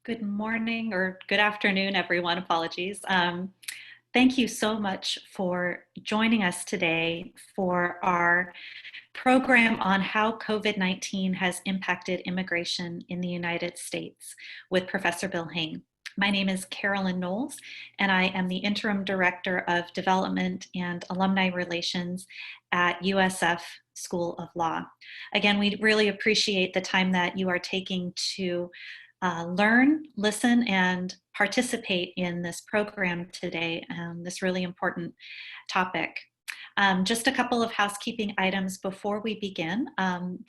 Good morning or good afternoon, everyone. Apologies. Thank you so much for joining us today for our program on how COVID-19 has impacted immigration in the United States with Professor Bill Hing. My name is Carolyn Knowles, and I am the Interim Director of Development and Alumni Relations at USF School of Law. Again, we really appreciate the time that you are taking to learn, listen, and participate in this program today, this really important topic. Just a couple of housekeeping items before we begin.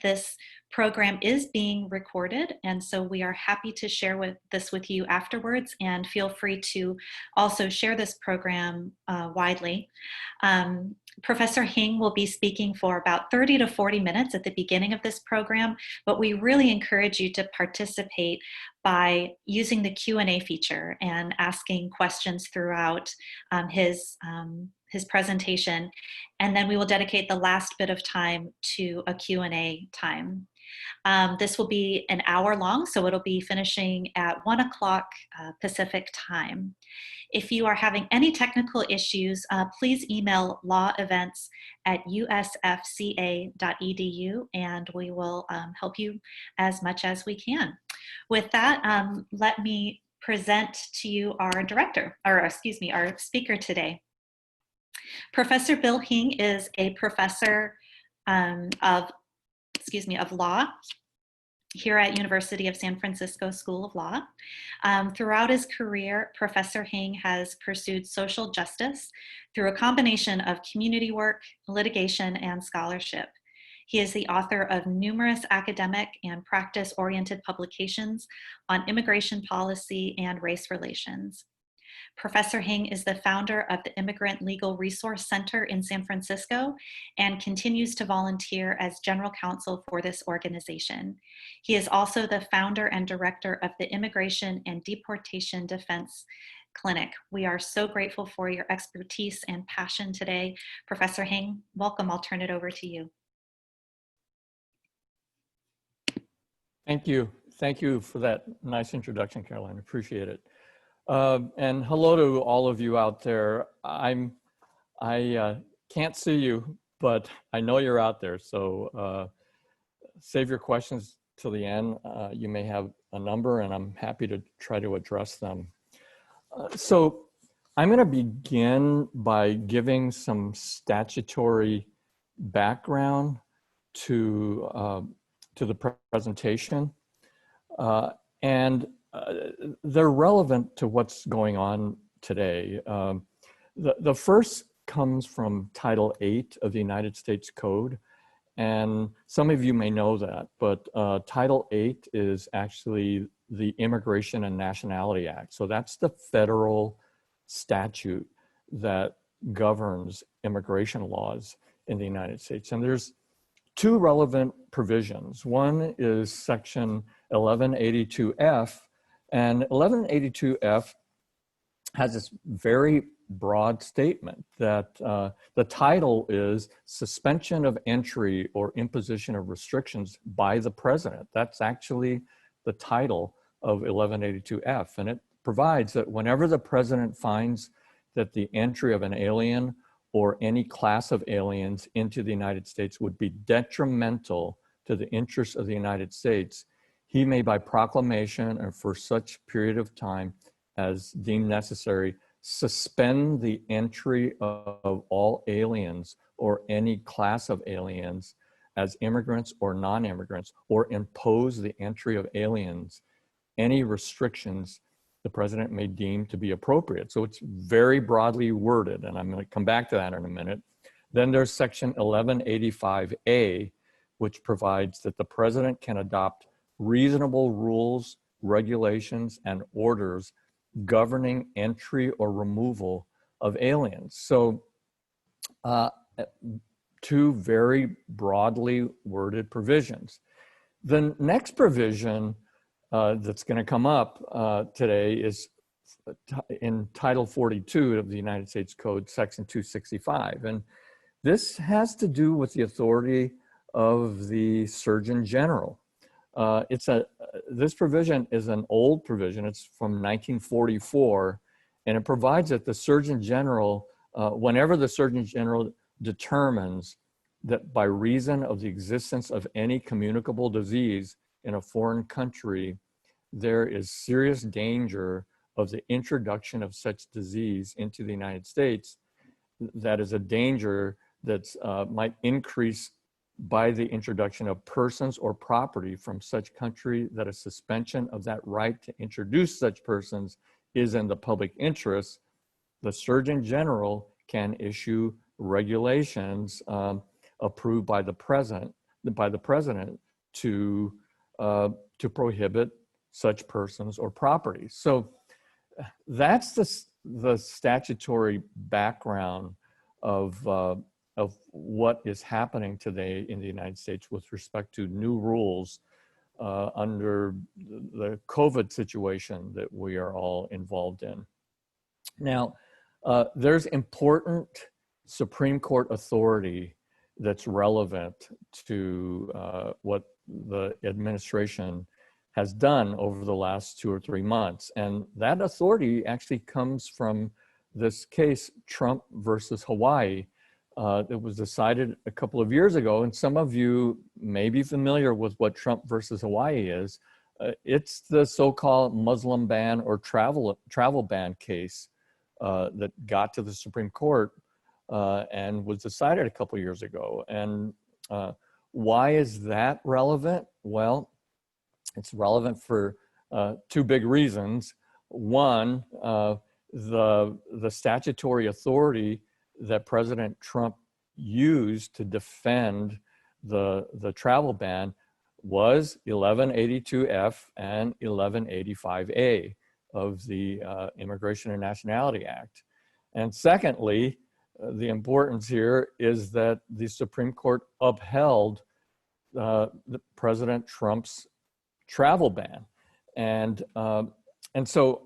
This program is being recorded, and so we are happy to share this with you afterwards, and feel free to also share this program widely. Professor Hing will be speaking for about 30 to 40 minutes at the beginning of this program, but we really encourage you to participate by using the Q&A feature and asking questions throughout his presentation, and then we will dedicate the last bit of time to a Q&A time. This will be an hour long, so it'll be finishing at 1 o'clock Pacific time. If you are having any technical issues, please email lawevents@usfca.edu, and we will help you as much as we can. With that, let me present to you our our speaker today. Professor Bill Hing is a professor of law here at University of San Francisco School of Law. Throughout his career, Professor Hing has pursued social justice through a combination of community work, litigation, and scholarship. He is the author of numerous academic and practice-oriented publications on immigration policy and race relations. Professor Hing is the founder of the Immigrant Legal Resource Center in San Francisco and continues to volunteer as general counsel for this organization. He is also the founder and director of the Immigration and Deportation Defense Clinic. We are so grateful for your expertise and passion today. Professor Hing, welcome. I'll turn it over to you. Thank you. Thank you for that nice introduction, Caroline. Appreciate it. And hello to all of you out there. I can't see you, but I know you're out there. So save your questions till the end. You may have a number, and I'm happy to try to address them. So I'm going to begin by giving some statutory background to the presentation, and they're relevant to what's going on today. The first comes from Title 8 of the United States Code, and some of you may know that, but Title 8 is actually the Immigration and Nationality Act. So that's the federal statute that governs immigration laws in the United States. And there's two relevant provisions. One is Section 1182F, and 1182F has this very broad statement that the title is suspension of entry or imposition of restrictions by the president. That's actually the title of 1182F, and it provides that whenever the president finds that the entry of an alien or any class of aliens into the United States would be detrimental to the interests of the United States, he may, by proclamation and for such period of time as deemed necessary, suspend the entry of all aliens or any class of aliens as immigrants or non-immigrants, or impose the entry of aliens, any restrictions the president may deem to be appropriate. So it's very broadly worded, and I'm going to come back to that in a minute. Then there's Section 1185A, which provides that the president can adopt reasonable rules, regulations, and orders governing entry or removal of aliens. So two very broadly worded provisions. The next provision that's going to come up today is in Title 42 of the United States Code, Section 265. And this has to do with the authority of the Surgeon General. This provision is an old provision. It's from 1944, and it provides that the Surgeon General, whenever the Surgeon General determines that by reason of the existence of any communicable disease in a foreign country, there is serious danger of the introduction of such disease into the United States, that is a danger that might increase by the introduction of persons or property from such country, that a suspension of that right to introduce such persons is in the public interest, the Surgeon General can issue regulations approved by the president to prohibit such persons or property. So that's the statutory background of what is happening today in the United States with respect to new rules under the COVID situation that we are all involved in. Now, there's important Supreme Court authority that's relevant to what the administration has done over the last 2 or 3 months. And that authority actually comes from this case, Trump versus Hawaii. It was decided a couple of years ago, and some of you may be familiar with what Trump versus Hawaii is. It's the so-called Muslim ban or travel ban case that got to the Supreme Court and was decided a couple of years ago. And why is that relevant? Well, it's relevant for 2 big reasons. One, the statutory authority that President Trump used to defend the travel ban was 1182F and 1185A of the Immigration and Nationality Act. And secondly, the importance here is that the Supreme Court upheld President Trump's travel ban. And so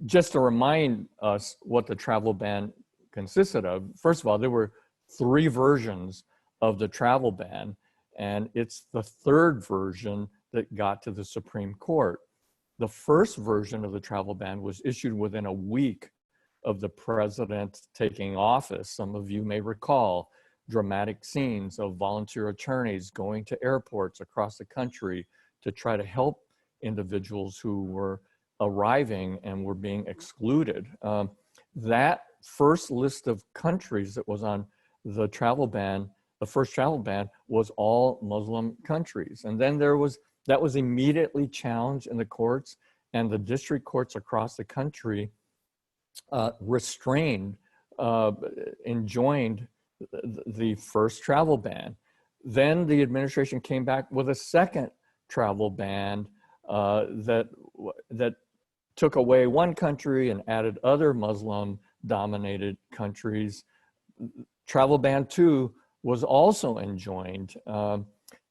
just to remind us what the travel ban consisted of, first of all, there were 3 versions of the travel ban, and it's the 3rd version that got to the Supreme Court. The first version of the travel ban was issued within a week of the president taking office. Some of you may recall dramatic scenes of volunteer attorneys going to airports across the country to try to help individuals who were arriving and were being excluded. That first list of countries that was on the travel ban, the first travel ban, was all Muslim countries. And then that was immediately challenged in the courts, and the district courts across the country enjoined the first travel ban. Then the administration came back with a second travel ban that took away one country and added other Muslim-dominated countries. Travel ban 2 was also enjoined.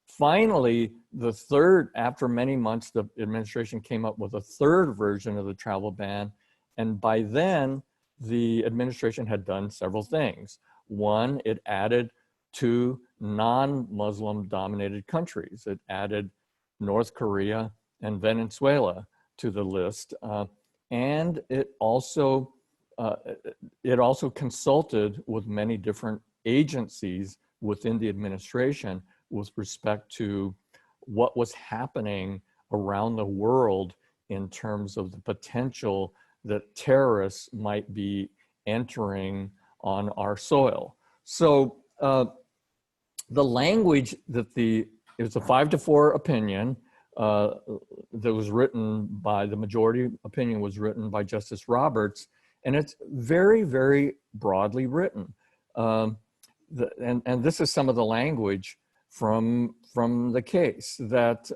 Finally, after many months, the administration came up with a 3rd version of the travel ban. And by then, the administration had done several things. One, it added 2 non-Muslim dominated countries. It added North Korea and Venezuela to the list. And it also consulted with many different agencies within the administration with respect to what was happening around the world in terms of the potential that terrorists might be entering on our soil. So the language that it was a 5-4 opinion that was written by, the majority opinion was written by Justice Roberts, and it's very, very broadly written. And this is some of the language from the case, that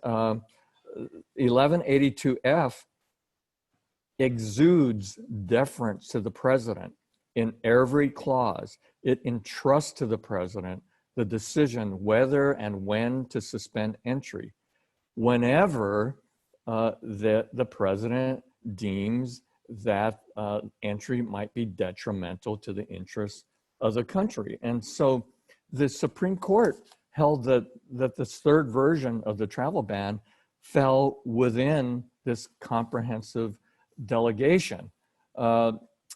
1182F exudes deference to the president in every clause. It entrusts to the president the decision whether and when to suspend entry, whenever the president deems that entry might be detrimental to the interests of the country. And so the Supreme Court held that this third version of the travel ban fell within this comprehensive delegation.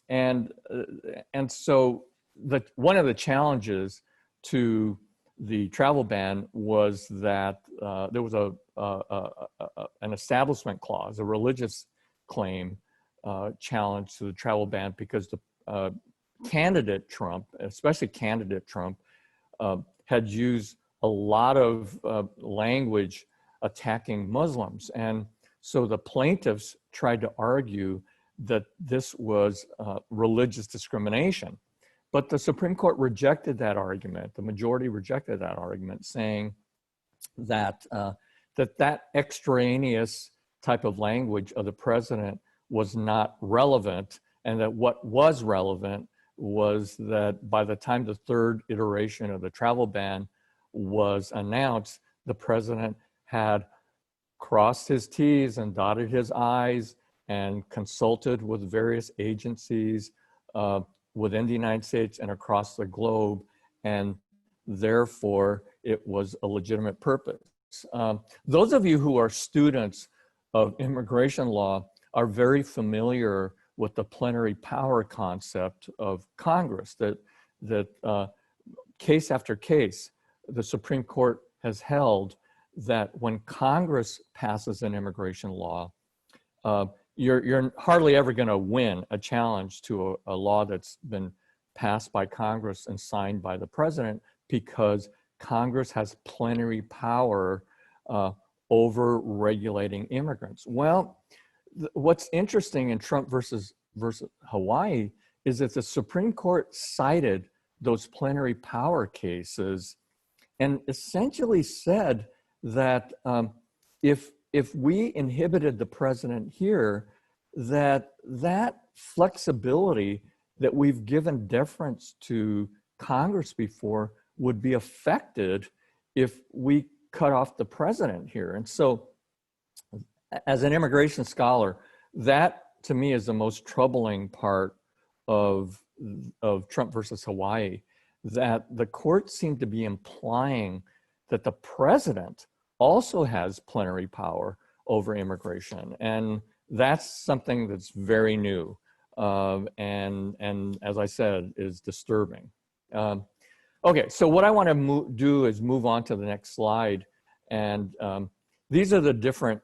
And so one of the challenges to the travel ban was that there was an establishment clause, a religious claim challenge to the travel ban, because the candidate Trump, especially candidate Trump, had used a lot of language attacking Muslims. And so the plaintiffs tried to argue that this was religious discrimination. But the Supreme Court rejected that argument. The majority rejected that argument, saying that that extraneous type of language of the president was not relevant, and that what was relevant was that by the time the third iteration of the travel ban was announced, the president had crossed his T's and dotted his I's and consulted with various agencies within the United States and across the globe, and therefore it was a legitimate purpose. Those of you who are students of immigration law are very familiar with the plenary power concept of Congress, that case after case, the Supreme Court has held that when Congress passes an immigration law, you're hardly ever going to win a challenge to a law that's been passed by Congress and signed by the president, because Congress has plenary power over regulating immigrants. Well, what's interesting in Trump versus Hawaii is that the Supreme Court cited those plenary power cases and essentially said that if we inhibited the president here, that flexibility that we've given deference to Congress before would be affected if we cut off the president here. And so as an immigration scholar, that to me is the most troubling part of Trump versus Hawaii, that the court seemed to be implying that the president also has plenary power over immigration. And that's something that's very new. And as I said, is disturbing. Okay, so what I want to do is move on to the next slide. And these are the different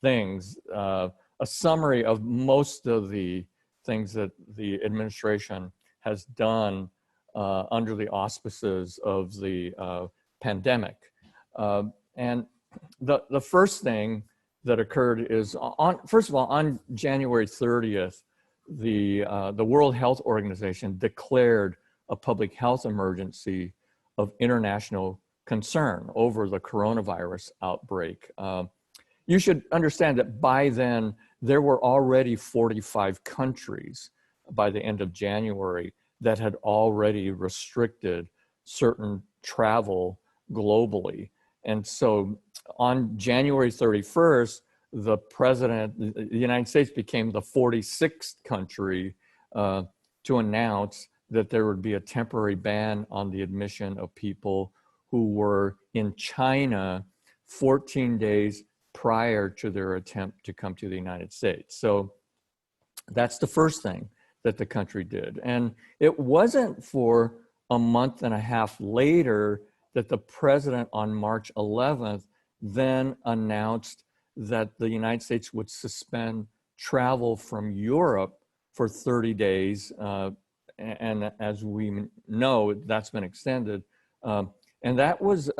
things, a summary of most of the things that the administration has done under the auspices of the pandemic. And the first thing that occurred is, first of all, on January 30th, the World Health Organization declared a public health emergency of international concern over the coronavirus outbreak. You should understand that by then, there were already 45 countries by the end of January that had already restricted certain travel globally. And so on January 31st, the United States became the 46th country to announce that there would be a temporary ban on the admission of people who were in China 14 days prior to their attempt to come to the United States. So that's the first thing that the country did. And it wasn't for a month and a half later that the president on March 11th then announced that the United States would suspend travel from Europe for 30 days. And as we know, that's been extended. And that was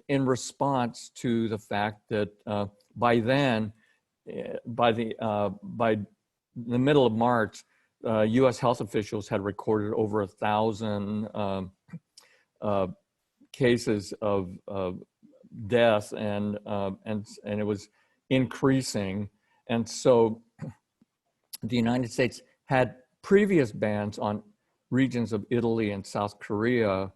in response to the fact that by then, by the middle of March, U.S. health officials had recorded over 1,000 cases of death, and it was increasing. And so the United States had previous bans on regions of Italy and South Korea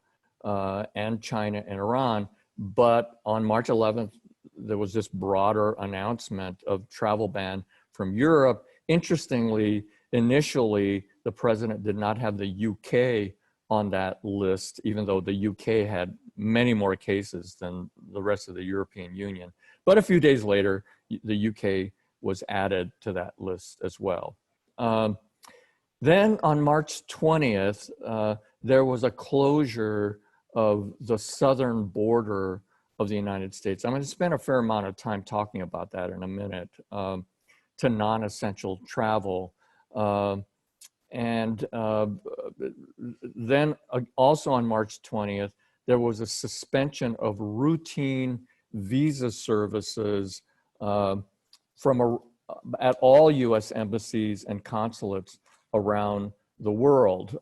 and China and Iran, but on March 11th, there was this broader announcement of travel ban from Europe. Interestingly, initially, the president did not have the UK on that list, even though the UK had many more cases than the rest of the European Union. But a few days later, the UK was added to that list as well. Then on March 20th, there was a closure of the southern border of the United States. I'm going to spend a fair amount of time talking about that in a minute, to non-essential travel. And then also on March 20th, there was a suspension of routine visa services at all U.S. embassies and consulates around the world.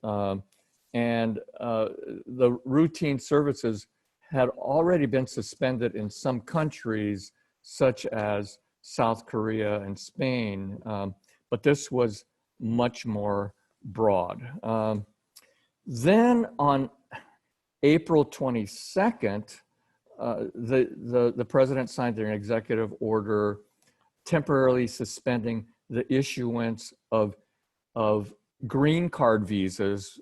And the routine services had already been suspended in some countries, such as South Korea and Spain, but this was much more broad. Then on April 22nd, the president signed an executive order temporarily suspending the issuance of green card visas,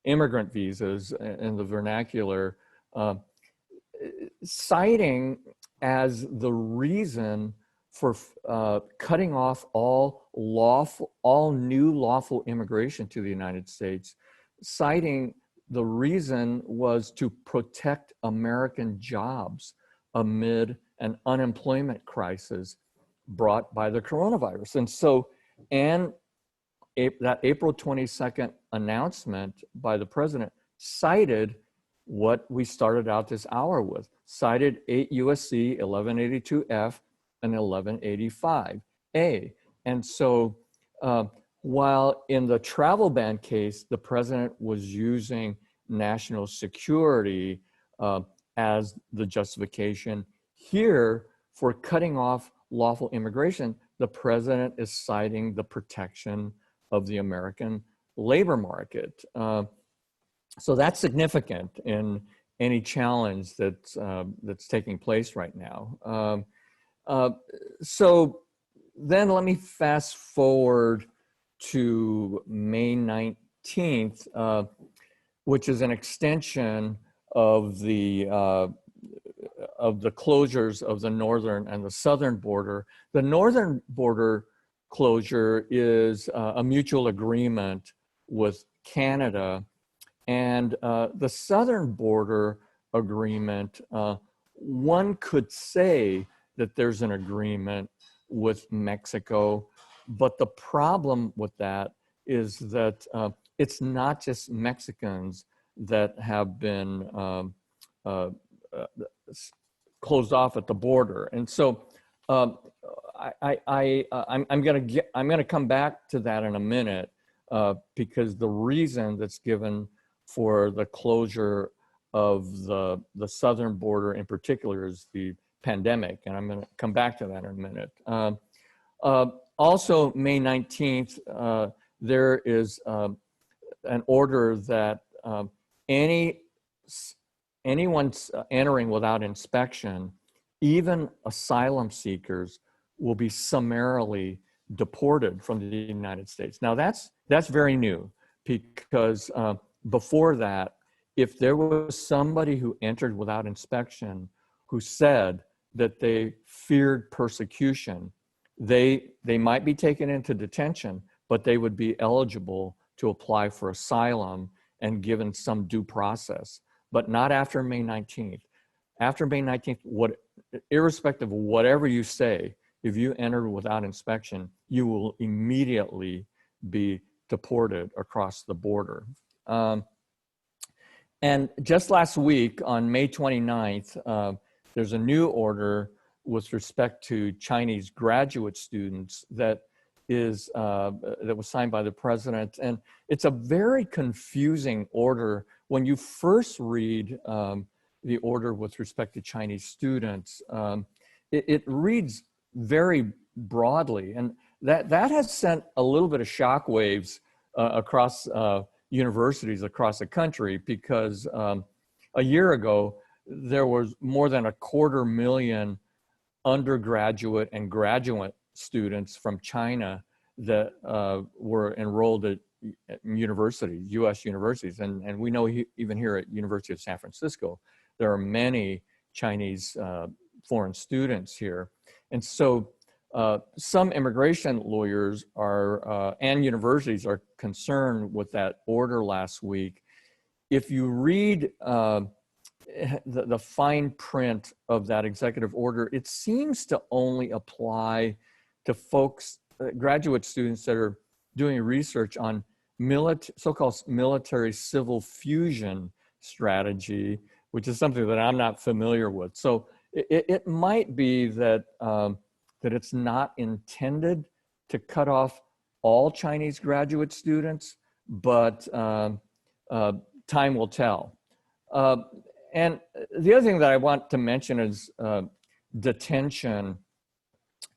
immigrant visas in the vernacular, citing as the reason for cutting off all new lawful immigration to the United States, citing the reason was to protect American jobs amid an unemployment crisis brought by the coronavirus. And so, and that April 22nd announcement by the president cited what we started out this hour with, cited 8 U.S.C. 1182F and 1185A. And so while in the travel ban case, the president was using national security as the justification, here for cutting off lawful immigration, the president is citing the protection of the American labor market. So that's significant in any challenge that's taking place right now. So then let me fast forward to May 19th, which is an extension of the closures of the northern and the southern border. The northern border closure is a mutual agreement with Canada, and the southern border agreement, one could say that there's an agreement with Mexico, but the problem with that is that it's not just Mexicans that have been closed off at the border. And so I'm gonna come back to that in a minute because the reason that's given for the closure of the southern border in particular is the pandemic, and I'm gonna come back to that in a minute. Also, May 19th, there is an order that anyone entering without inspection, even asylum seekers, will be summarily deported from the United States. Now that's very new, because before that, if there was somebody who entered without inspection who said that they feared persecution, they might be taken into detention, but they would be eligible to apply for asylum and given some due process, but not after May 19th. After May 19th, irrespective of whatever you say, if you enter without inspection, you will immediately be deported across the border. And just last week, on May 29th, there's a new order with respect to Chinese graduate students that was signed by the president. And it's a very confusing order. When you first read the order with respect to Chinese students, it reads very broadly. And that has sent a little bit of shockwaves across universities across the country, because a year ago, there was more than 250,000 undergraduate and graduate students from China that were enrolled at universities, U.S. universities, and we know even here at University of San Francisco, there are many Chinese foreign students here. And so some immigration lawyers are, and universities are concerned with that order last week. If you read the fine print of that executive order, it seems to only apply to folks, graduate students that are doing research on so-called military civil fusion strategy, which is something that I'm not familiar with. So it might be that, that it's not intended to cut off all Chinese graduate students, but time will tell. And the other thing that I want to mention is detention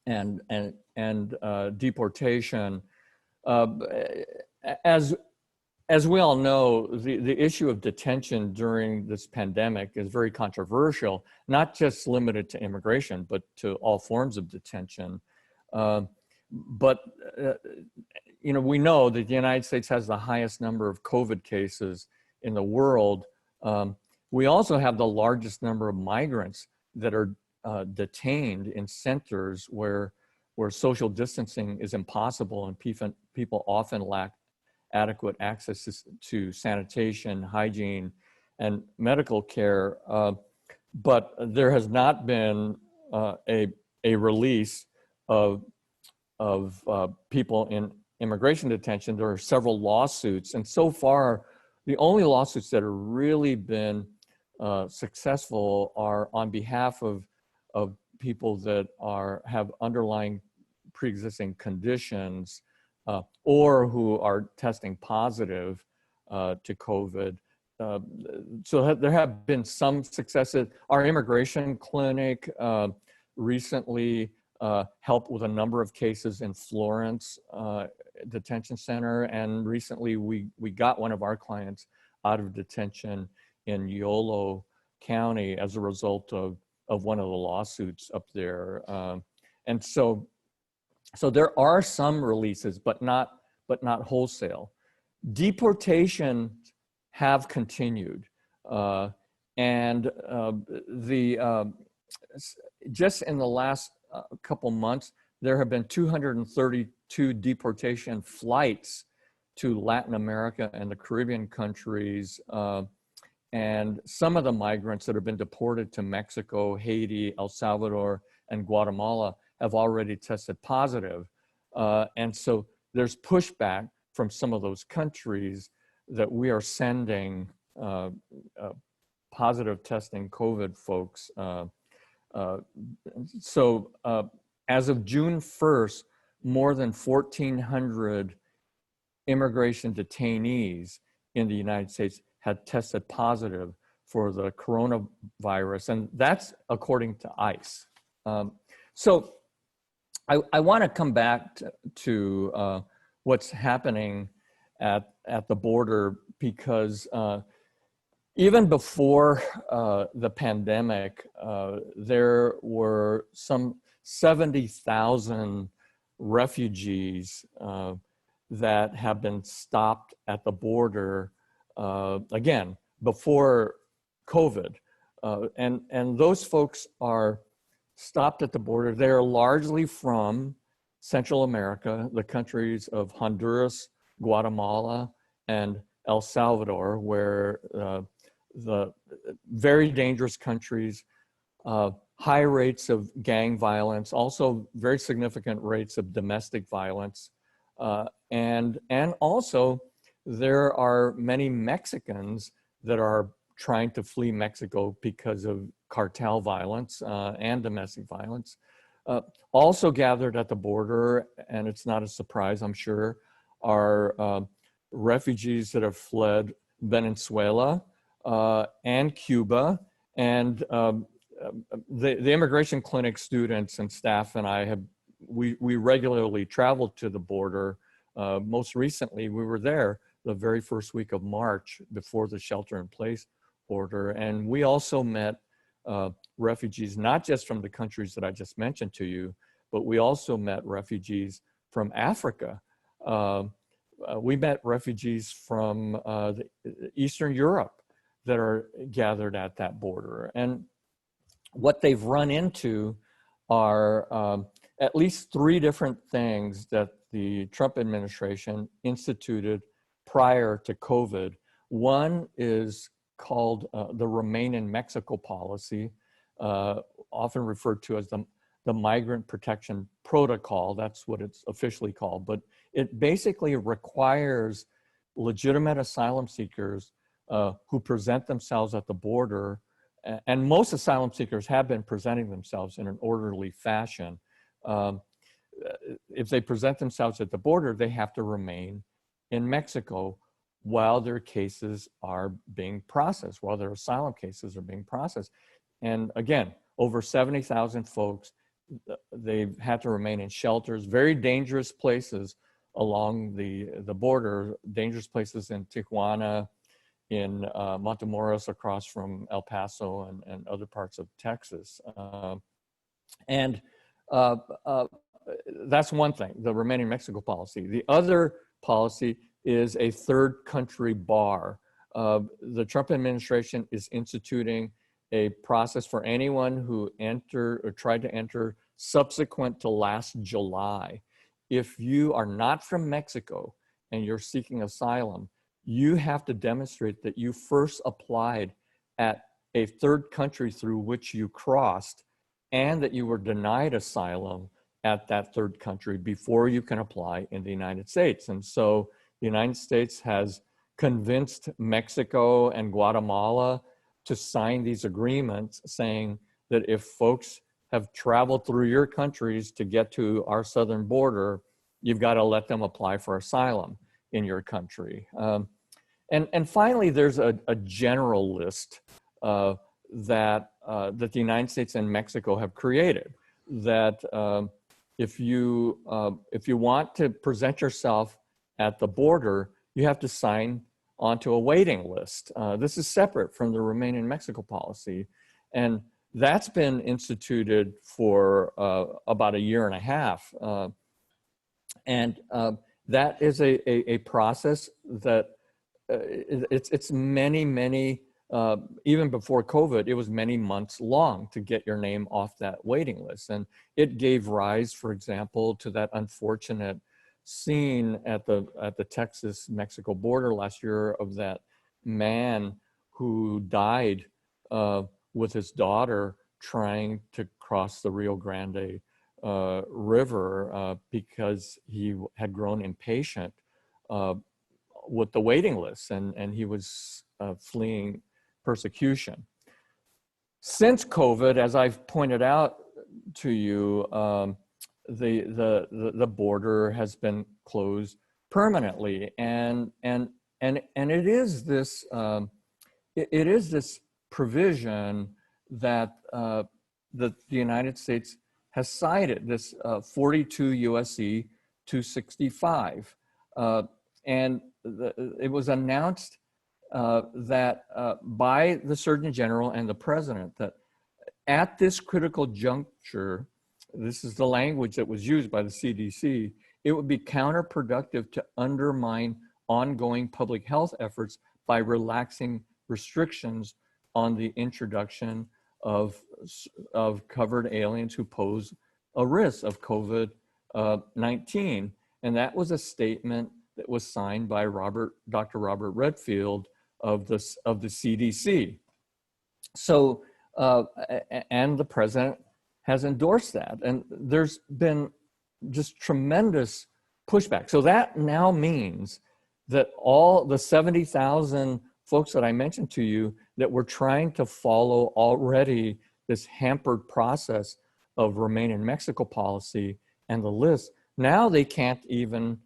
and deportation. As we all know, the issue of detention during this pandemic is very controversial, not just limited to immigration, but to all forms of detention. But we know that the United States has the highest number of COVID cases in the world. We also have the largest number of migrants that are detained in centers where social distancing is impossible, and people often lack adequate access to sanitation, hygiene, and medical care. But there has not been a release of people in immigration detention. There are several lawsuits, and so far, the only lawsuits that have really been successful are on behalf of people that have underlying pre-existing conditions or who are testing positive to COVID. So there have been some successes. Our immigration clinic recently helped with a number of cases in Florence Detention Center, and recently we got one of our clients out of detention in Yolo County as a result of one of the lawsuits up there. And so there are some releases, but not wholesale. Deportations have continued, and just in the last couple months, there have been 232 deportation flights to Latin America and the Caribbean countries. And some of the migrants that have been deported to Mexico, Haiti, El Salvador, and Guatemala have already tested positive. And so there's pushback from some of those countries that we are sending positive testing COVID folks. So as of June 1st, more than 1,400 immigration detainees in the United States had tested positive for the coronavirus, and that's according to ICE. So I want to come back to what's happening at the border, because even before the pandemic, there were some 70,000 refugees that have been stopped at the border, again, before COVID. And those folks are stopped at the border. They're largely from Central America, the countries of Honduras, Guatemala, and El Salvador, where the very dangerous countries, high rates of gang violence, also very significant rates of domestic violence. And also there are many Mexicans that are trying to flee Mexico because of cartel violence and domestic violence. Also gathered at the border, and it's not a surprise, I'm sure, are refugees that have fled Venezuela and Cuba. And the immigration clinic students and staff and I we regularly traveled to the border. Most recently, we were there the very first week of March before the shelter-in-place order. And we also met refugees, not just from the countries that I just mentioned to you, but we also met refugees from Africa. we met refugees from Eastern Europe that are gathered at that border. And what they've run into are at least 3 different things that the Trump administration instituted prior to COVID. One is called the Remain in Mexico policy, often referred to as the Migrant Protection Protocol. That's what it's officially called. But it basically requires legitimate asylum seekers who present themselves at the border, and most asylum seekers have been presenting themselves in an orderly fashion. If they present themselves at the border, they have to remain in Mexico while their cases are being processed, while their asylum cases are being processed. And again, over 70,000 folks, they've had to remain in shelters, very dangerous places along the border, dangerous places in Tijuana, in Matamoros across from El Paso and other parts of Texas. That's one thing, the Remain in Mexico policy. The other policy is a third country bar. The Trump administration is instituting a process for anyone who entered or tried to enter subsequent to last July. If you are not from Mexico and you're seeking asylum, you have to demonstrate that you first applied at a third country through which you crossed and that you were denied asylum at that third country before you can apply in the United States. And so the United States has convinced Mexico and Guatemala to sign these agreements saying that if folks have traveled through your countries to get to our southern border, you've got to let them apply for asylum in your country. And finally, there's a general list that the United States and Mexico have created that if you want to present yourself at the border, you have to sign onto a waiting list. This is separate from the Remain in Mexico policy. And that's been instituted for about a year and a half. That is a process that it's many, even before COVID, it was many months long to get your name off that waiting list. And it gave rise, for example, to that unfortunate scene at the Texas-Mexico border last year of that man who died with his daughter trying to cross the Rio Grande River because he had grown impatient with the waiting list, and he was fleeing persecution. Since COVID, as I've pointed out to you, the border has been closed permanently, and it is this provision that the United States has cited, this 42 U.S.C. 265, and it was announced that by the Surgeon General and the President that at this critical juncture, this is the language that was used by the CDC, it would be counterproductive to undermine ongoing public health efforts by relaxing restrictions on the introduction of covered aliens who pose a risk of COVID-19. And that was a statement that was signed by Dr. Robert Redfield of the CDC. So, and the President has endorsed that. And there's been just tremendous pushback. So that now means that all the 70,000 folks that I mentioned to you that were trying to follow already this hampered process of Remain in Mexico policy and the list, now they can't even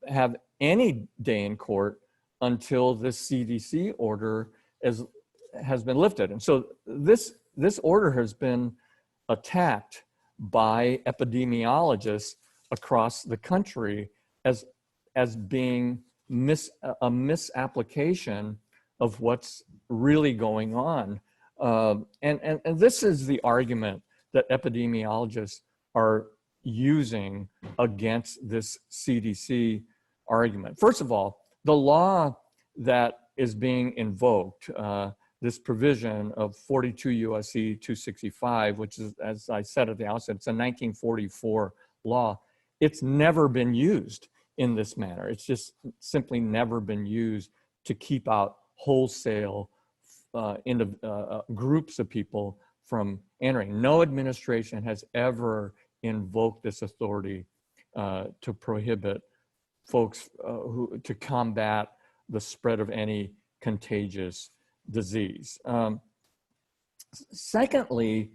have any day in court until this CDC order has been lifted. And so this order has been attacked by epidemiologists across the country as being a misapplication of what's really going on. And this is the argument that epidemiologists are using against this CDC argument. First of all, the law that is being invoked, this provision of 42 U.S.C. 265, which is, as I said at the outset, it's a 1944 law. It's never been used in this manner. It's just simply never been used to keep out wholesale groups of people from entering. No administration has ever invoked this authority to prohibit folks to combat the spread of any contagious disease. Secondly,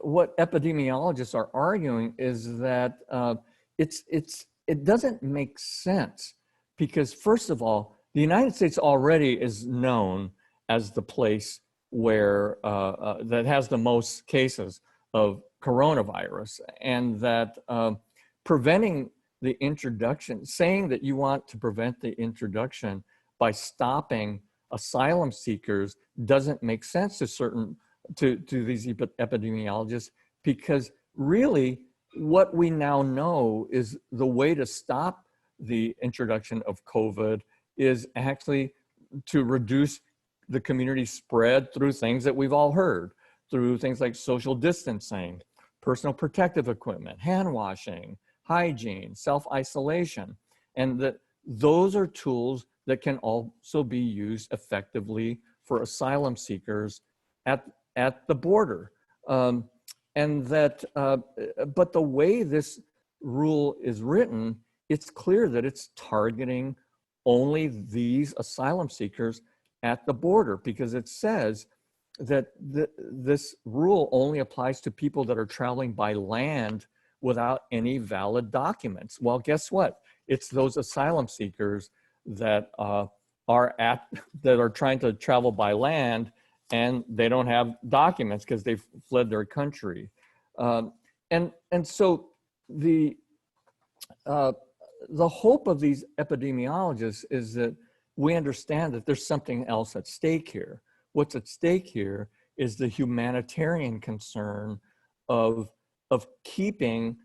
what epidemiologists are arguing is that it doesn't make sense because, first of all, the United States already is known as the place where that has the most cases of coronavirus, and that preventing the introduction, saying that you want to prevent the introduction by stopping asylum seekers doesn't make sense to these epidemiologists, because really what we now know is the way to stop the introduction of COVID is actually to reduce the community spread through things that we've all heard, through things like social distancing, personal protective equipment, hand washing, hygiene, self-isolation, and that those are tools that can also be used effectively for asylum seekers at the border. And that, but the way this rule is written, it's clear that it's targeting only these asylum seekers at the border, because it says that this rule only applies to people that are traveling by land without any valid documents. Well, guess what? It's those asylum seekers that are trying to travel by land and they don't have documents because they've fled their country. And so the hope of these epidemiologists is that we understand that there's something else at stake here. What's at stake here is the humanitarian concern of keeping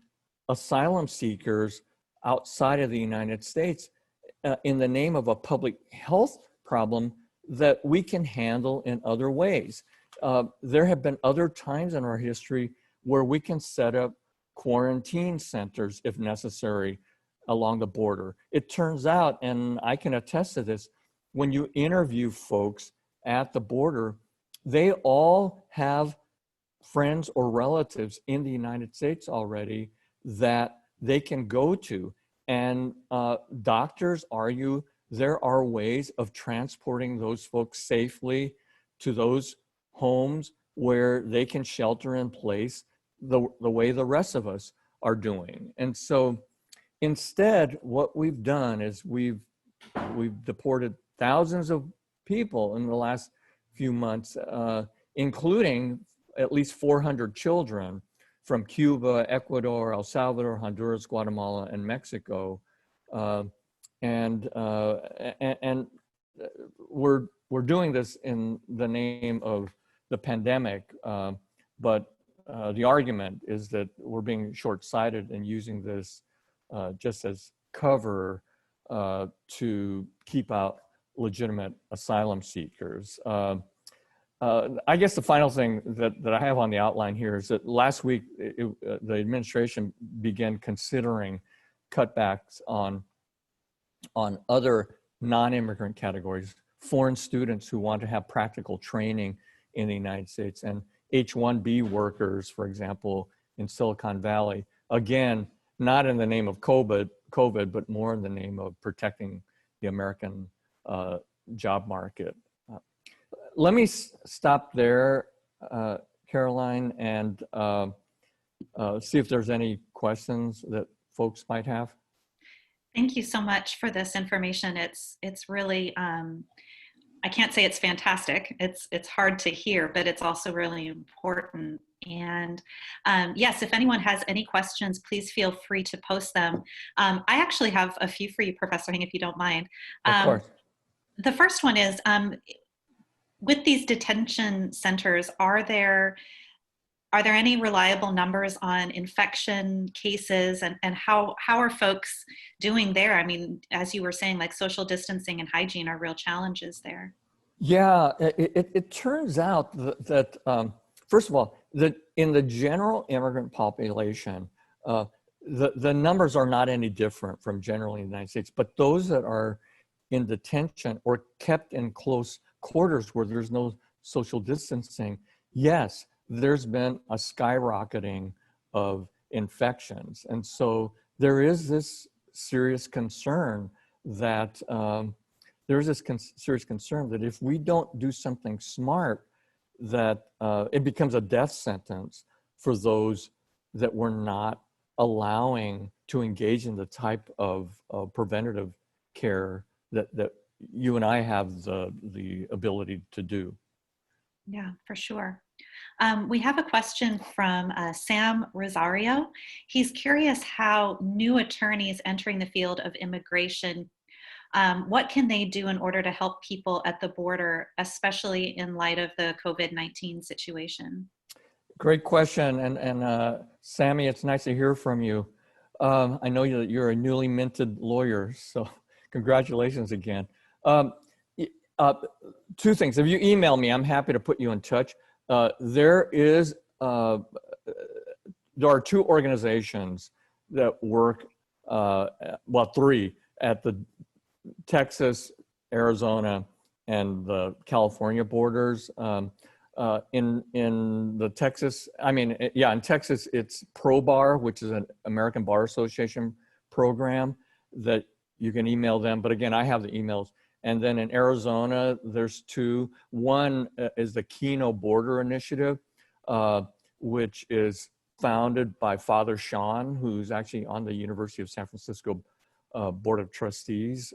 asylum seekers outside of the United States in the name of a public health problem that we can handle in other ways. There have been other times in our history where we can set up quarantine centers if necessary along the border. It turns out, and I can attest to this, when you interview folks at the border, they all have friends or relatives in the United States already that they can go to. And doctors argue there are ways of transporting those folks safely to those homes where they can shelter in place the way the rest of us are doing. And so instead, what we've done is we've deported thousands of people in the last few months, including at least 400 children from Cuba, Ecuador, El Salvador, Honduras, Guatemala, and Mexico. And we're doing this in the name of the pandemic, but the argument is that we're being short-sighted and using this just as cover to keep out legitimate asylum seekers. I guess the final thing that I have on the outline here is that last week, the administration began considering cutbacks on other non-immigrant categories, foreign students who want to have practical training in the United States, and H-1B workers, for example, in Silicon Valley. Again, not in the name of COVID, but more in the name of protecting the American job market. Let me stop there, Caroline, and see if there's any questions that folks might have. Thank you so much for this information. It's really, I can't say it's fantastic. It's hard to hear, but it's also really important. And yes, if anyone has any questions, please feel free to post them. I actually have a few for you, Professor Hing, if you don't mind. Of course. The first one is, with these detention centers, are there are there any reliable numbers on infection cases, and how are folks doing there? I mean, as you were saying, like social distancing and hygiene are real challenges there. Yeah, it turns out that, first of all, that in the general immigrant population, the numbers are not any different from generally in the United States, but those that are in detention or kept in close quarters where there's no social distancing, yes, there's been a skyrocketing of infections. And so there is this serious concern that serious concern that if we don't do something smart, that it becomes a death sentence for those that we're not allowing to engage in the type of preventative care that you and I have the ability to do. Yeah, for sure. We have a question from Sam Rosario. He's curious how new attorneys entering the field of immigration, what can they do in order to help people at the border, especially in light of the COVID-19 situation? Great question. And Sammy, it's nice to hear from you. I know that you're a newly minted lawyer, so congratulations again. Two things. If you email me, I'm happy to put you in touch. There are two organizations that work, well, three, at the Texas, Arizona, and the California borders. In the Texas, in Texas, it's ProBar, which is an American Bar Association program that you can email them. But again, I have the emails. And then in Arizona, there's two. One is the Keno Border Initiative, which is founded by Father Sean, who's actually on the University of San Francisco Board of Trustees.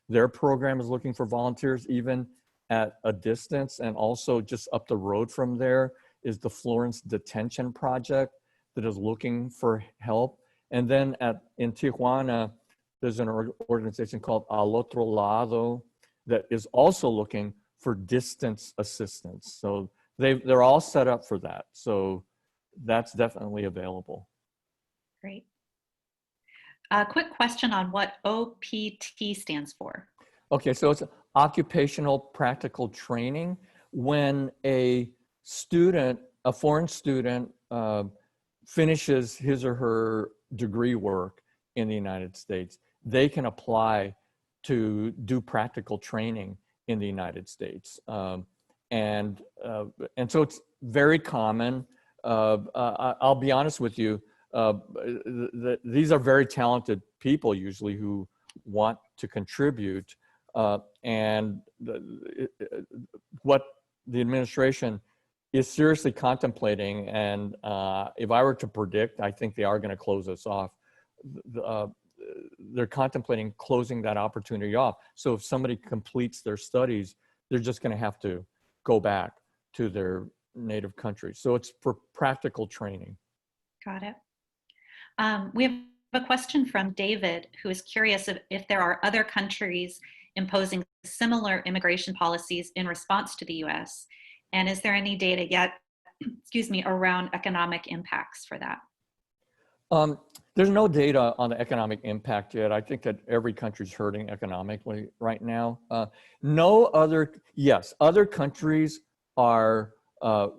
Their program is looking for volunteers even at a distance. And also just up the road from there is the Florence Detention Project that is looking for help. And then in Tijuana, there's an organization called Al Otro Lado that is also looking for distance assistance. So they're all set up for that. So that's definitely available. Great. A quick question on what OPT stands for. Okay, so it's occupational practical training. When a student, a foreign student, finishes his or her degree work in the United States, they can apply to do practical training in the United States. And so it's very common. I'll be honest with you, these are very talented people usually who want to contribute. And what the administration is seriously contemplating, and if I were to predict, I think they are going to close us off. They're contemplating closing that opportunity off. So if somebody completes their studies, they're just going to have to go back to their native country. So it's for practical training. Got it. We have a question from David, who is curious if there are other countries imposing similar immigration policies in response to the U.S. And is there any data yet, around economic impacts for that? There's no data on the economic impact yet. I think that every country's hurting economically right now. Other countries are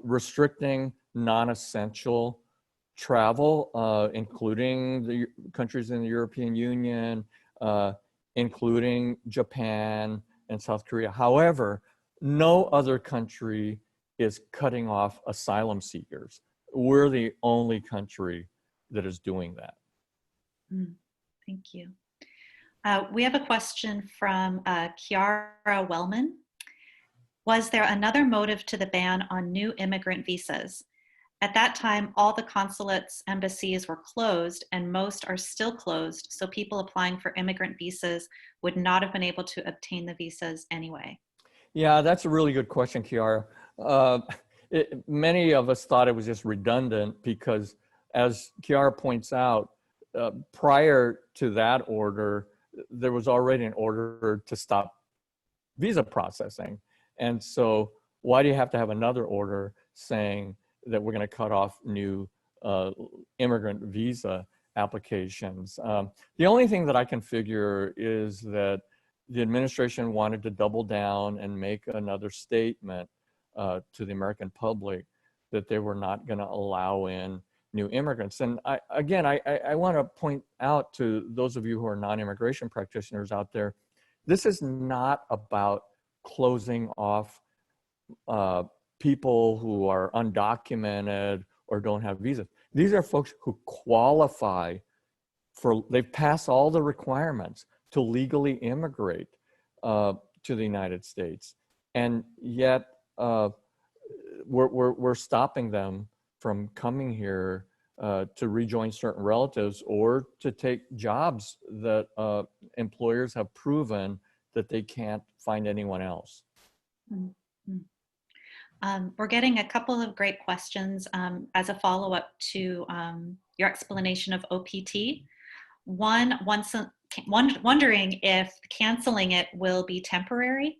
restricting non-essential travel, including the countries in the European Union, including Japan and South Korea. However, no other country is cutting off asylum seekers. We're the only country that is doing that. Thank you. We have a question from Kiara Wellman. Was there another motive to the ban on new immigrant visas? At that time, all the consulates, embassies were closed, and most are still closed, so people applying for immigrant visas would not have been able to obtain the visas anyway. Yeah, that's a really good question, Kiara. Many of us thought it was just redundant because, as Kiara points out, prior to that order, there was already an order to stop visa processing. And so why do you have to have another order saying that we're going to cut off new immigrant visa applications. The only thing that I can figure is that the administration wanted to double down and make another statement to the American public that they were not going to allow in new immigrants. And I want to point out to those of you who are non-immigration practitioners out there, this is not about closing off people who are undocumented or don't have visas. These are folks who qualify for, they've passed all the requirements to legally immigrate to the United States. And yet we're stopping them from coming here to rejoin certain relatives or to take jobs that employers have proven that they can't find anyone else. Mm-hmm. We're getting a couple of great questions as a follow-up to your explanation of OPT. One, wondering if canceling it will be temporary,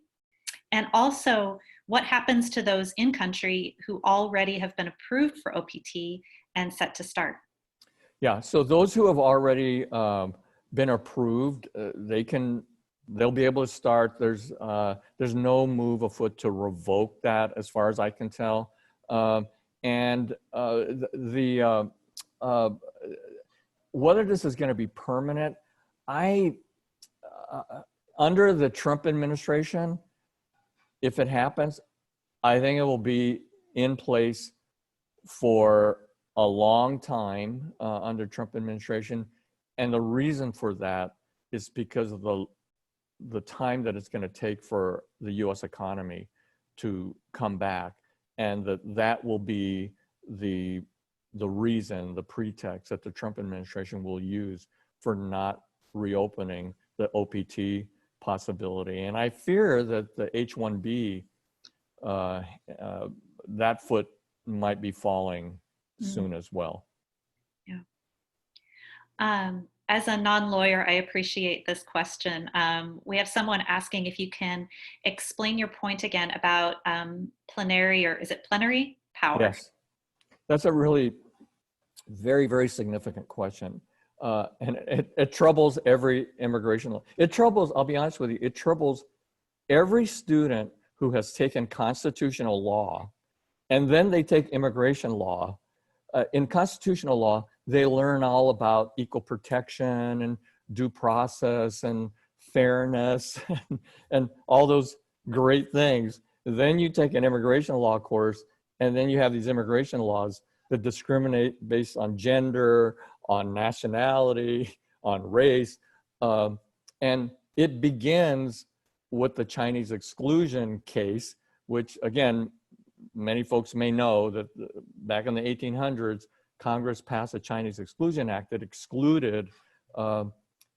and also what happens to those in country who already have been approved for OPT and set to start? Yeah, so those who have already been approved, they'll be able to start. There's no move afoot to revoke that, as far as I can tell. Whether this is going to be permanent, under the Trump administration, if it happens, I think it will be in place for a long time under Trump administration. And the reason for that is because of the time that it's going to take for the U.S. economy to come back, and that will be the reason, the pretext that the Trump administration will use for not reopening the OPT possibility. And I fear that the H-1B, that foot might be falling soon as well. Yeah. As a non-lawyer, I appreciate this question. We have someone asking if you can explain your point again about plenary, or is it plenary power? Yes, that's a really very, very significant question. And it troubles every immigration law. I'll be honest with you, it troubles every student who has taken constitutional law, and then they take immigration law. In constitutional law, they learn all about equal protection and due process and fairness and all those great things. Then you take an immigration law course, and then you have these immigration laws that discriminate based on gender, on nationality, on race. And it begins with the Chinese exclusion case, which again, many folks may know that back in the 1800s, Congress passed a Chinese Exclusion Act that excluded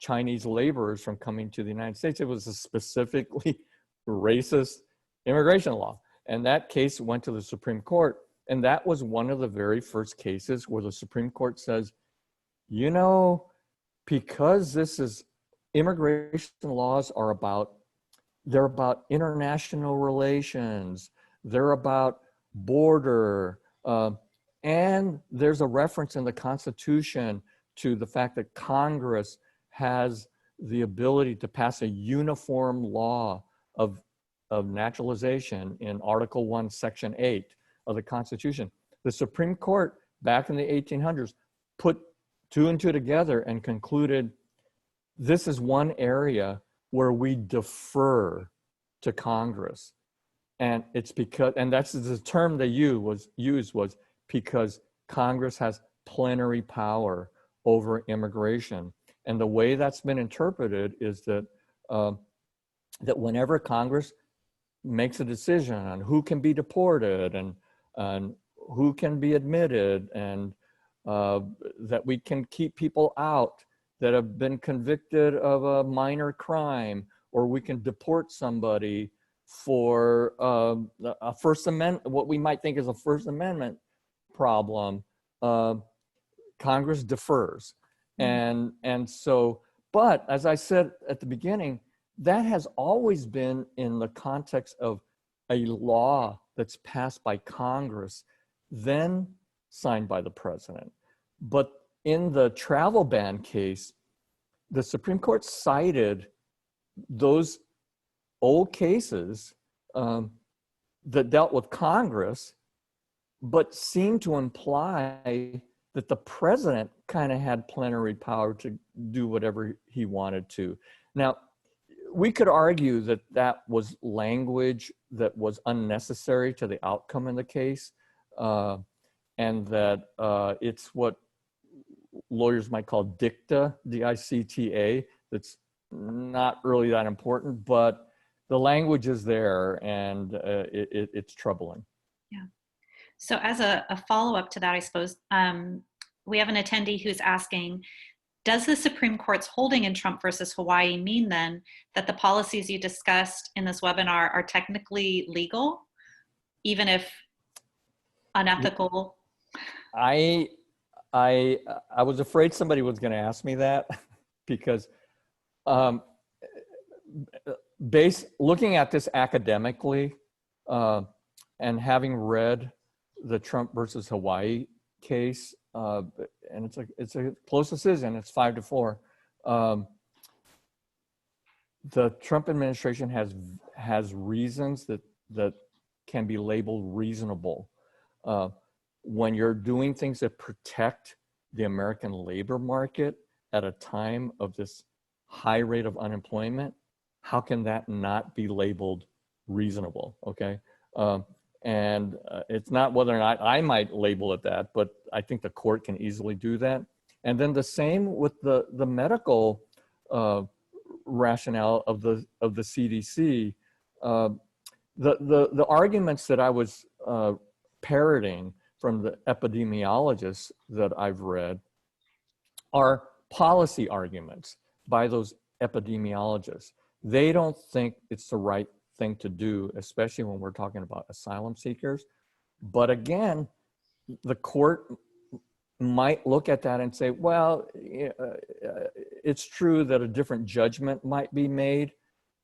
Chinese laborers from coming to the United States. It was a specifically racist immigration law. And that case went to the Supreme Court. And that was one of the very first cases where the Supreme Court says, you know, because this is, immigration laws are they're about international relations, they're about border, and there's a reference in the Constitution to the fact that Congress has the ability to pass a uniform law of naturalization in Article 1, Section 8 of the Constitution. The Supreme Court back in the 1800s put two and two together and concluded this is one area where we defer to Congress. And it's because, and that's the term they used was because Congress has plenary power over immigration. And the way that's been interpreted is that that whenever Congress makes a decision on who can be deported and who can be admitted, and that we can keep people out that have been convicted of a minor crime, or we can deport somebody for a First Amendment, what we might think is a First Amendment problem, Congress defers. And so, but as I said at the beginning, that has always been in the context of a law that's passed by Congress then signed by the president. But in the travel ban case, the Supreme Court cited those old cases that dealt with Congress, but seemed to imply that the president kind of had plenary power to do whatever he wanted to. Now, we could argue that that was language that was unnecessary to the outcome in the case, and that it's what lawyers might call dicta, D-I-C-T-A, that's not really that important, but the language is there, and it's troubling. Yeah. So as a follow-up to that, I suppose, we have an attendee who's asking, does the Supreme Court's holding in Trump versus Hawaii mean then that the policies you discussed in this webinar are technically legal, even if unethical? I was afraid somebody was going to ask me that because looking at this academically and having read the Trump versus Hawaii case, and it's a close decision, it's 5-4. The Trump administration has reasons that can be labeled reasonable. When you're doing things that protect the American labor market at a time of this high rate of unemployment, how can that not be labeled reasonable, okay? And it's not whether or not I might label it that, but I think the court can easily do that. And then the same with the medical rationale of the CDC. The arguments that I was parroting from the epidemiologists that I've read are policy arguments by those epidemiologists. They don't think it's the right thing to do, especially when we're talking about asylum seekers. But again, the court might look at that and say, well, it's true that a different judgment might be made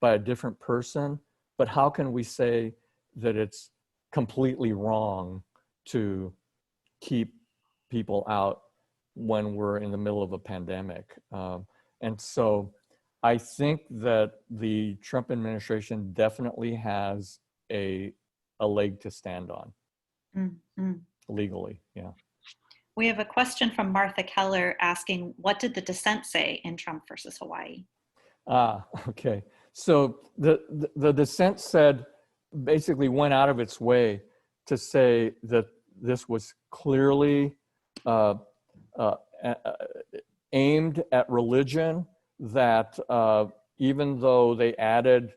by a different person, but how can we say that it's completely wrong to keep people out when we're in the middle of a pandemic? And so I think that the Trump administration definitely has a leg to stand on. Mm-hmm. Legally, yeah. We have a question from Martha Keller asking, what did the dissent say in Trump versus Hawaii? Okay. So the dissent said, basically went out of its way to say that this was clearly aimed at religion, that even though they added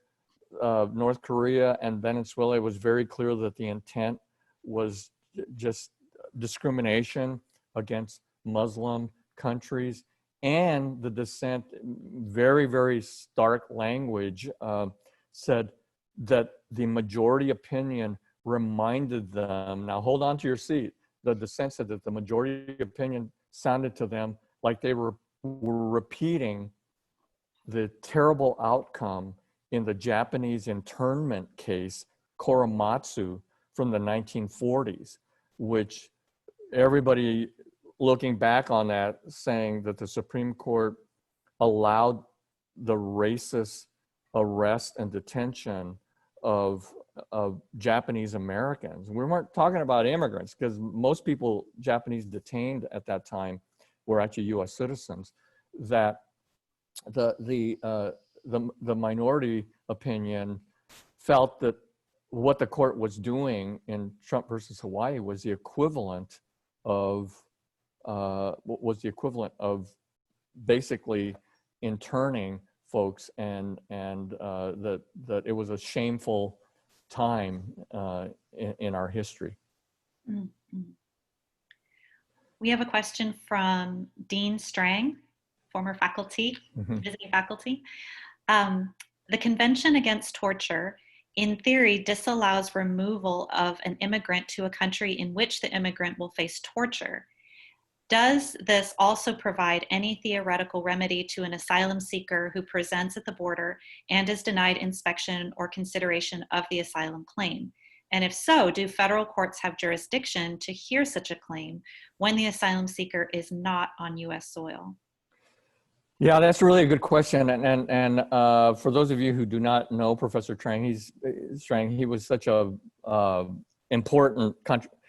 North Korea and Venezuela, it was very clear that the intent was just discrimination against Muslim countries. And the dissent, very, very stark language, said that the majority opinion reminded them, now hold on to your seat, the dissent said that the majority opinion sounded to them like they were repeating the terrible outcome in the Japanese internment case, Korematsu, from the 1940s, which everybody looking back on that saying that the Supreme Court allowed the racist arrest and detention of Japanese Americans. We weren't talking about immigrants, because most people Japanese detained at that time were actually U.S. citizens. That the minority opinion felt that what the court was doing in Trump versus Hawaii was the equivalent of basically interning folks, and that it was a shameful time in our history. Mm-hmm. We have a question from Dean Strang, former faculty, visiting faculty. The Convention Against Torture, in theory, disallows removal of an immigrant to a country in which the immigrant will face torture. Does this also provide any theoretical remedy to an asylum seeker who presents at the border and is denied inspection or consideration of the asylum claim? And if so, do federal courts have jurisdiction to hear such a claim when the asylum seeker is not on U.S. soil? Yeah, that's really a good question. And for those of you who do not know Professor Trang, he was such a important,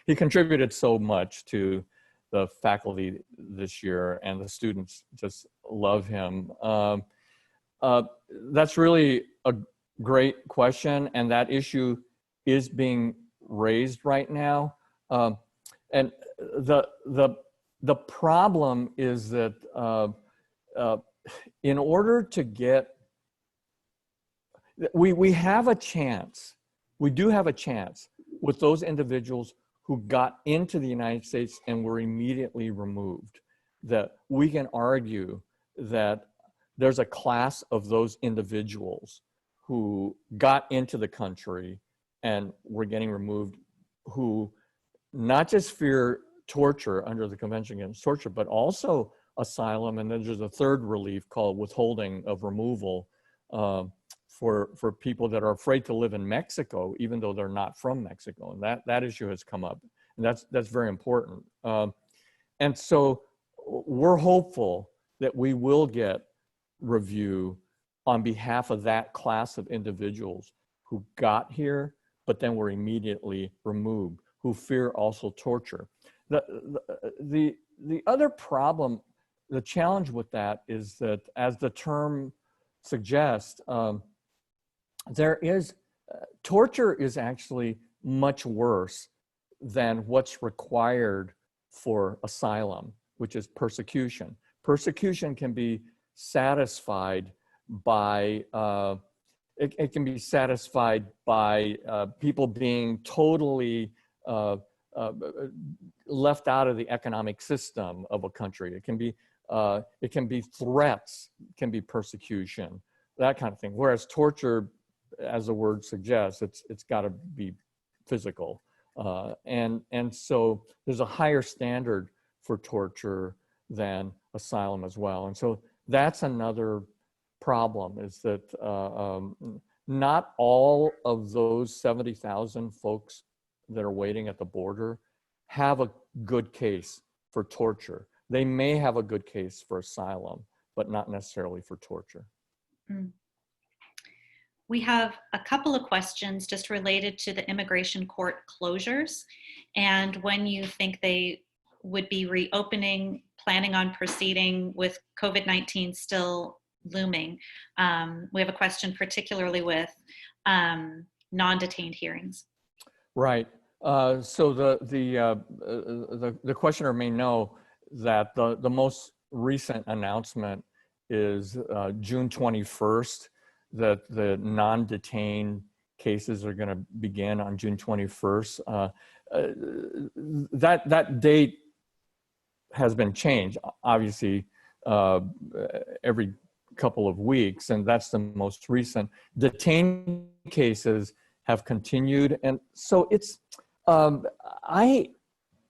he contributed so much to the faculty this year, and the students just love him. That's really a great question, and that issue is being raised right now. And the problem is that in order to get, we have a chance, we do have a chance with those individuals who got into the United States and were immediately removed, that we can argue that there's a class of those individuals who got into the country and were getting removed, who not just fear torture under the Convention Against Torture, but also asylum. And then there's a third relief called withholding of removal for people that are afraid to live in Mexico, even though they're not from Mexico. And that issue has come up, and that's very important. And so we're hopeful that we will get review on behalf of that class of individuals who got here, but then were immediately removed, who fear also torture. The other problem, the challenge with that is that, as the term suggests, torture is actually much worse than what's required for asylum, which is persecution. Persecution can be satisfied by, it can be satisfied by people being totally left out of the economic system of a country. It can be threats, it can be persecution, that kind of thing. Whereas torture, as the word suggests, it's got to be physical, and so there's a higher standard for torture than asylum as well. And so that's another problem, is that not all of those 70,000 folks that are waiting at the border have a good case for torture. They may have a good case for asylum, but not necessarily for torture. Mm. We have a couple of questions just related to the immigration court closures and when you think they would be reopening, planning on proceeding with COVID-19 still looming. We have a question particularly with non-detained hearings. Right. So the questioner may know that the most recent announcement is June 21st, that the non-detained cases are going to begin on June 21st. That date has been changed, obviously, every couple of weeks, and that's the most recent. Detained cases have continued, and so it's I'm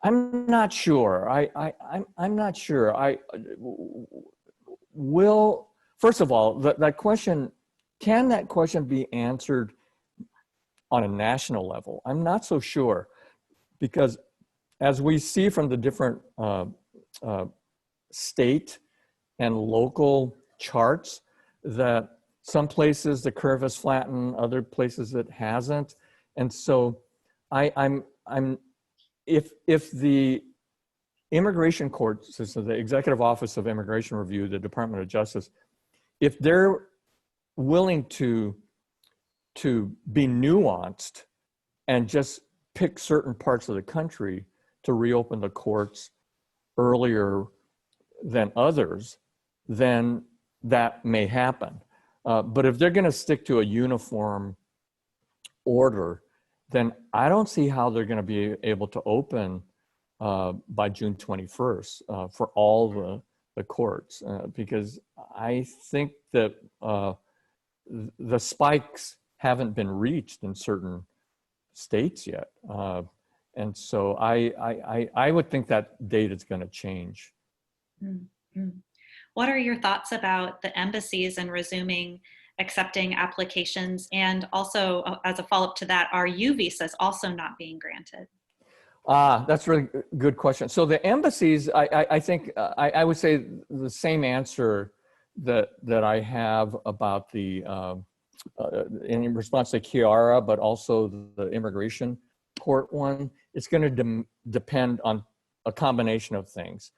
not sure. I'm not sure. First of all, that question, can that question be answered on a national level? I'm not so sure, because as we see from the different state and local charts, that some places the curve has flattened, other places it hasn't. And so if the immigration court system, the Executive Office of Immigration Review, the Department of Justice, if they're willing to be nuanced and just pick certain parts of the country to reopen the courts earlier than others, then that may happen. But if they're going to stick to a uniform order, then I don't see how they're going to be able to open by June 21st for all the courts, because I think that the spikes haven't been reached in certain states yet. And so I would think that date is going to change. Mm-hmm. What are your thoughts about the embassies and resuming accepting applications? And also, as a follow-up to that, are U visas also not being granted? That's a really good question. So the embassies, I think I would say the same answer that I have about the in response to Chiara, but also the immigration court one. It's going to depend on a combination of things.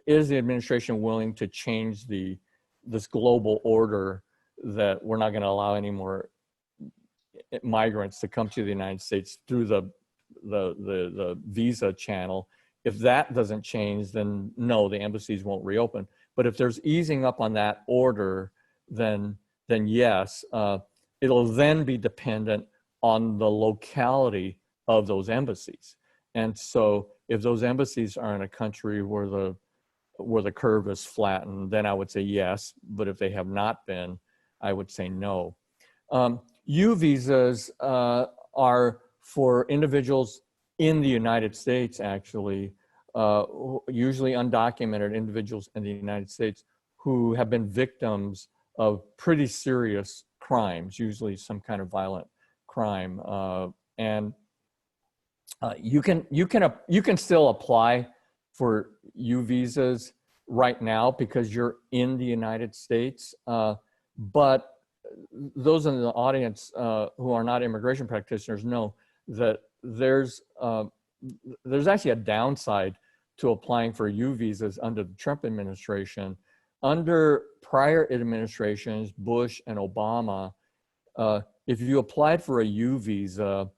Is the administration willing to change this global order that we're not going to allow any more migrants to come to the United States through the visa channel? If that doesn't change, then no, the embassies won't reopen. But if there's easing up on that order, then yes, it'll then be dependent on the locality of those embassies. And so if those embassies are in a country where the curve is flattened, then I would say yes. But if they have not been, I would say no. U visas are for individuals in the United States, actually, usually undocumented individuals in the United States who have been victims of pretty serious crimes, usually some kind of violent crime. And you can still apply for U visas right now because you're in the United States. But those in the audience who are not immigration practitioners know that there's actually a downside to applying for U visas under the Trump administration. Under prior administrations, Bush and Obama, if you applied for a U visa,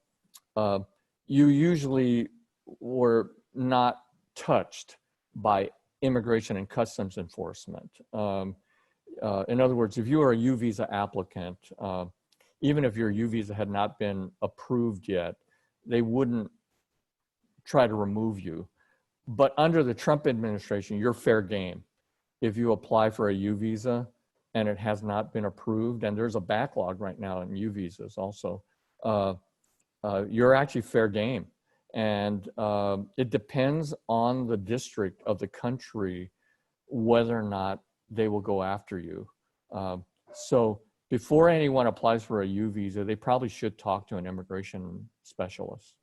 you usually were not touched by immigration and customs enforcement. In other words, if you are a U visa applicant, even if your U visa had not been approved yet, they wouldn't try to remove you. But under the Trump administration, you're fair game. If you apply for a U visa and it has not been approved, and there's a backlog right now in U visas also, you're actually fair game. And it depends on the district of the country whether or not they will go after you. So before anyone applies for a U visa, they probably should talk to an immigration specialist.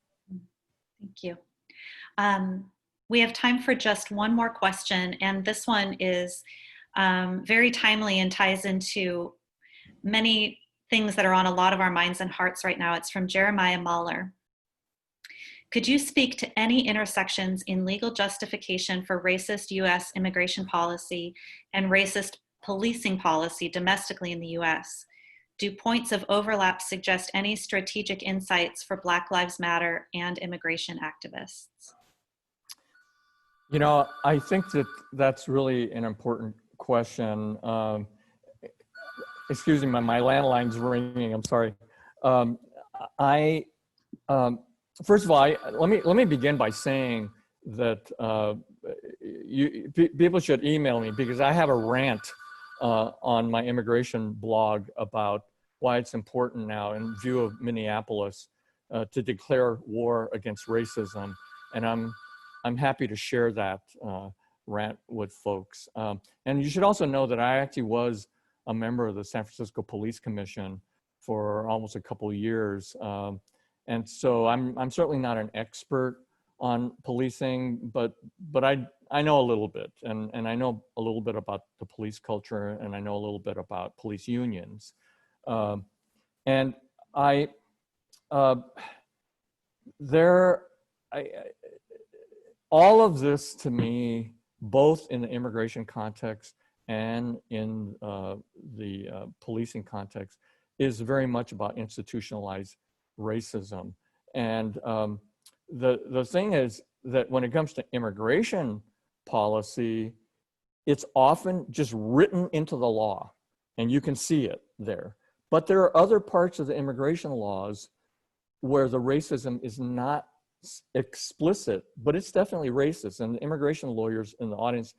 Thank you. We have time for just one more question, and this one is very timely and ties into many things that are on a lot of our minds and hearts right now. It's from Jeremiah Mahler. Could you speak to any intersections in legal justification for racist U.S. immigration policy and racist policing policy domestically in the U.S.? Do points of overlap suggest any strategic insights for Black Lives Matter and immigration activists? You know, I think that's really an important question. Excuse me, my landline's ringing. I'm sorry. First of all, let me begin by saying that people should email me because I have a rant on my immigration blog about why it's important now in view of Minneapolis to declare war against racism, and I'm happy to share that rant with folks. And you should also know that I actually was a member of the San Francisco Police Commission for almost a couple of years. And so I'm certainly not an expert on policing, but I know a little bit, and I know a little bit about the police culture, and I know a little bit about police unions. And all of this to me, both in the immigration context and in the policing context, is very much about institutionalized racism. And the thing is that when it comes to immigration policy, it's often just written into the law, and you can see it there. But there are other parts of the immigration laws where the racism is not explicit, but it's definitely racist. And the immigration lawyers in the audience,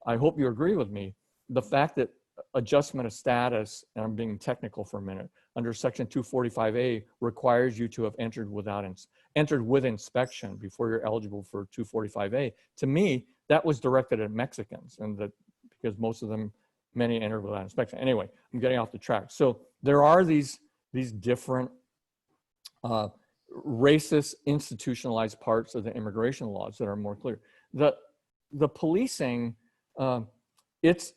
I hope you agree with me, the fact that adjustment of status, and I'm being technical for a minute, under Section 245A requires you to have entered with inspection before you're eligible for 245A. To me, that was directed at Mexicans, and that because most of them many enter without inspection. Anyway, I'm getting off the track. So there are these different racist institutionalized parts of the immigration laws that are more clear. The policing, it's,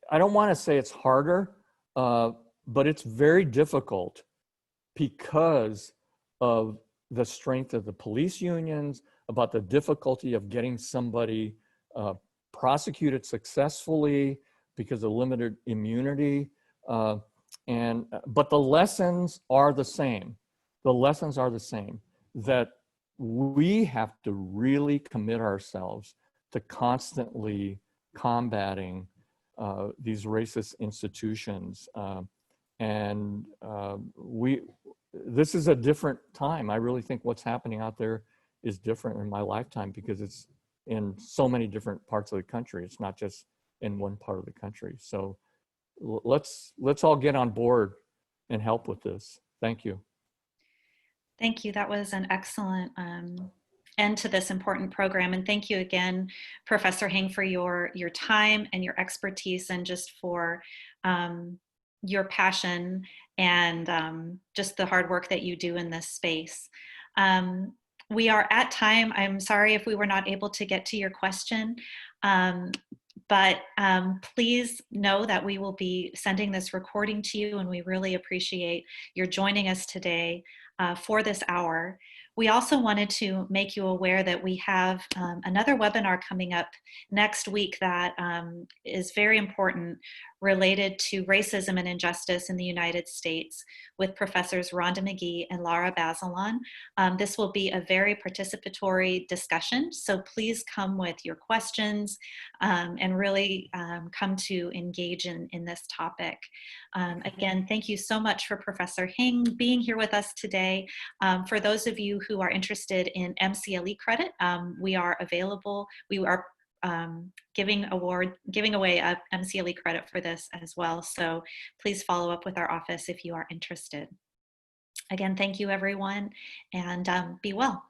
I don't want to say it's harder, but it's very difficult because of the strength of the police unions, about the difficulty of getting somebody prosecuted successfully because of limited immunity. But the lessons are the same. The lessons are the same, that we have to really commit ourselves to constantly combating these racist institutions. This is a different time. I really think what's happening out there is different in my lifetime because it's in so many different parts of the country. It's not just in one part of the country. So let's all get on board and help with this. Thank you. Thank you. That was an excellent end to this important program. And thank you again, Professor Hing, for your time and your expertise, and just for your passion and just the hard work that you do in this space. We are at time. I'm sorry if we were not able to get to your question, but please know that we will be sending this recording to you, and we really appreciate your joining us today for this hour. We also wanted to make you aware that we have another webinar coming up next week that is very important, related to racism and injustice in the United States, with Professors Rhonda McGee and Lara Bazelon. This will be a very participatory discussion, so please come with your questions and really come to engage in this topic. Again, thank you so much for Professor Hing being here with us today. For those of you who are interested in MCLE credit, we are available. We are giving away a MCLE credit for this as well. So please follow up with our office if you are interested. Again, thank you everyone, and be well.